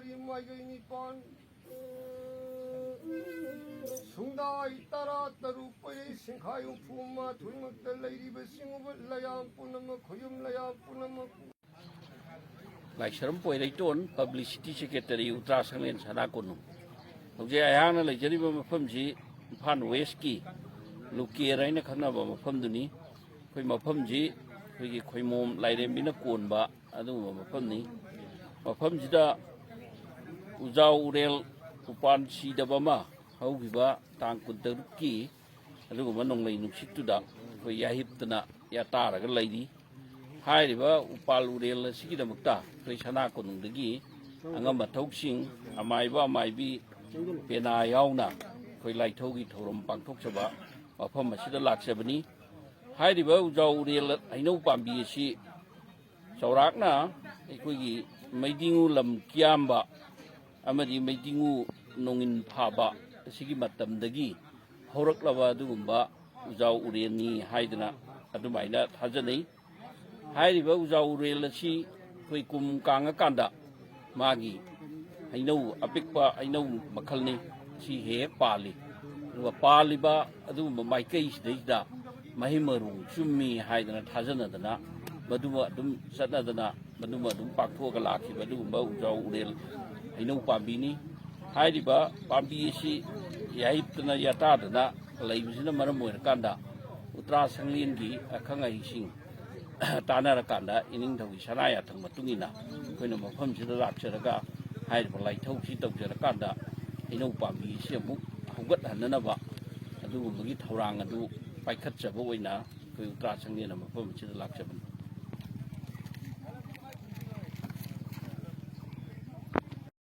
머리 마이니 뻔 숭다이 따라 따루 뽀이 싱카용 푸마 돌먹들 레이리베 싱우벌 라야 뿌너머 고염 라야 뿌너머 Laisaram poi ton publicity secretary Uttara Sanglen Sanakunu. Hoje ayana lejari ba mafam ji Phan West ki luki raina khana ba mafam duni khoi mafam ji khoi ki khoi mom laire mina kon ba adu ba mafam ni mafam ji da Ujau Urel upan si da ba ma hau bi ba tang kun ter ki adu ba nong lai nuksit tu da khoi yahip tana ya tara ga laidi Hairiba upal urel sigi da mukta Krishna kunundagi angam bathoksing amaiba amaibi pena yauna koi laithogi thorom pangthok saba mafam asida laksabani hairiba ujau urel ainau pambi si saurakna eikoigi maidingu lam kiamba amadi maidingu nongin phaba sigi matamdagi horaklaba adugumba ujau ureni haidana adumaina thajanai Hairiba Ujau Urel si koi kum kanga kanda magi ainau apikpa ainau makhalni si he pali wa pali ba adu mai kai sida mahimaru chummi haidana thajana dana maduma dum satna dana maduma dum paktho ka lakhi badu ba Ujau Urel ainau pambini hairiba pambi si yaiptana yata dana laibisina maram moir kanda Uttara Sanglen gi akhangai sing Tanara kanda ining thawi sanaya thang matungina koina mafam sida lakcharaga hairiba laithau si tawjarakanda inau pambi si amuk hugat hananaba adugumagi thaurang adu paikhatchaba oina koi Uttara Sanglen mafam sida lakchabani